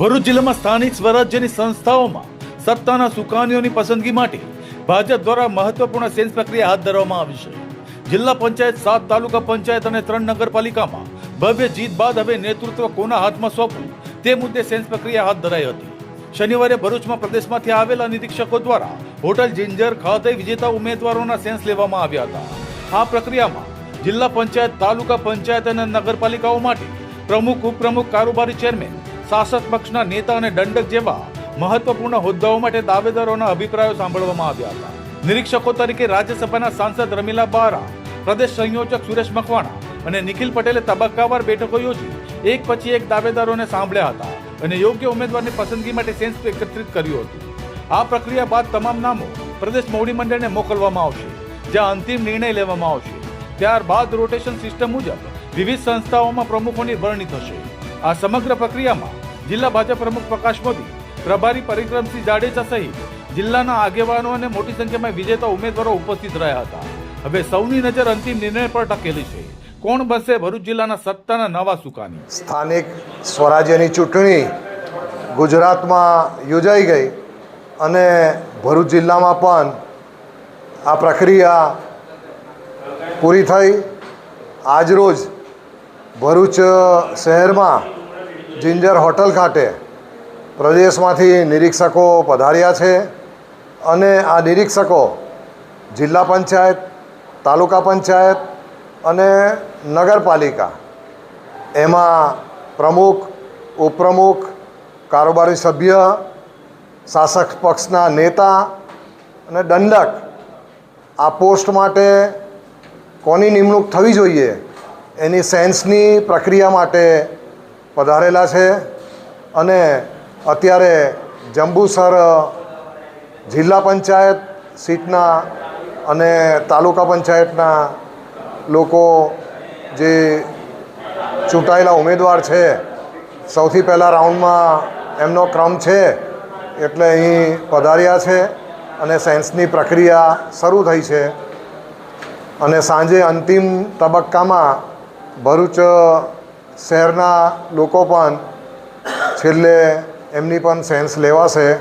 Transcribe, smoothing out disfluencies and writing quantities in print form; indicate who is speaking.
Speaker 1: ભરૂચ જિલ્લામાં સ્થાનિક સ્વરાજ્યની સંસ્થાઓમાં સત્તાના સુકાનીઓની પસંદગી માટે ભાજપ દ્વારા મહત્વપૂર્ણ સેન્સ પ્રક્રિયા હાથ ધરવામાં આવી છે. જિલ્લા પંચાયત, 7 તાલુકા પંચાયત અને 3 નગરપાલિકામાં ભવ્ય જીત બાદ હવે નેતૃત્વ કોના હાથમાં સોંપવું તે મુદ્દે સેન્સ પ્રક્રિયા હાથ ધરાઈ હતી. શનિવારે ભરૂચમાં પ્રદેશમાંથી આવેલા નિરીક્ષકો દ્વારા હોટલ જિંજર ખાતે વિજેતા ઉમેદવારોના સેન્સ લેવામાં આવ્યા હતા. આ પ્રક્રિયામાં જિલ્લા પંચાયત, તાલુકા પંચાયત અને નગરપાલિકાઓ માટે પ્રમુખ, ઉપપ્રમુખ, કારોબારી ચેરમેન, શાસક પક્ષના નેતા અને દંડક જેવા મહત્વપૂર્ણ હોદ્દાઓ માટે દાવેદારોના અભિપ્રાયો સાંભળવામાં આવ્યા હતા. નિરીક્ષકો તરીકે રાજ્યસભાના સાંસદ રમીલા બારા, પ્રદેશ સંયોજક સુરેશ મકવાણા અને નિખિલ પટેલે તબક્કાવાર બેઠકો યોજી એક પછી એક દાવેદારોને સાંભળ્યા હતા અને યોગ્ય ઉમેદવારની પસંદગી માટે સેન્સ એકત્રિત કર્યું હતું. આ પ્રક્રિયા બાદ તમામ નામો પ્રદેશ મોવડી મંડળને મોકલવામાં આવશે, જ્યાં અંતિમ નિર્ણય લેવામાં આવશે. ત્યારબાદ રોટેશન સિસ્ટમ મુજબ વિવિધ સંસ્થાઓમાં પ્રમુખોની વરણી થશે. આ સમગ્ર પ્રક્રિયામાં જિલ્લા ભાજપ પ્રમુખ પ્રકાશ મોદી, પ્રભારી પરિક્રમસિંહ જાડેજા સહિત જિલ્લાના આગેવાનો અને મોટી સંખ્યામાં વિજેતા ઉમેદવારો ઉપસ્થિત રહ્યા હતા. હવે સૌની નજર અંતિમ નિર્ણય પર ટકેલી છે. કોણ બનશે ભરૂચ જિલ્લાના સત્તાના નવા સુકાની?
Speaker 2: સ્થાનિક સ્વરાજ્યની ચૂંટણી ગુજરાતમાં યોજાઈ ગઈ અને ભરૂચ જિલ્લામાં પણ આ પ્રક્રિયા પૂરી થઈ. આજરોજ ભરૂચ શહેરમાં જિંજર હોટલ ખાતે પ્રદેશમાંથી નિરીક્ષકો પધાર્યા છે અને આ નિરીક્ષકો જિલ્લા પંચાયત, તાલુકા પંચાયત અને નગરપાલિકા એમાં પ્રમુખ, ઉપપ્રમુખ, કારોબારી સભ્ય, શાસક પક્ષના નેતા અને દંડક આ પોસ્ટ માટે કોની નિમણૂક થવી જોઈએ એની સેન્સની પ્રક્રિયા માટે પધારેલા છે. અને અત્યારે જંબુસર જિલ્લા પંચાયત સીટના અને તાલુકા પંચાયતના લોકો જે ચૂંટાયેલા ઉમેદવાર છે, સૌથી પહેલાં રાઉન્ડમાં એમનો ક્રમ છે એટલે અહીં પધાર્યા છે અને સેન્સની પ્રક્રિયા શરૂ થઈ છે. અને સાંજે અંતિમ તબક્કામાં ભરૂચ શહેરના લોકો પણ છેલ્લે એમની પણ સેન્સ લેવાશે.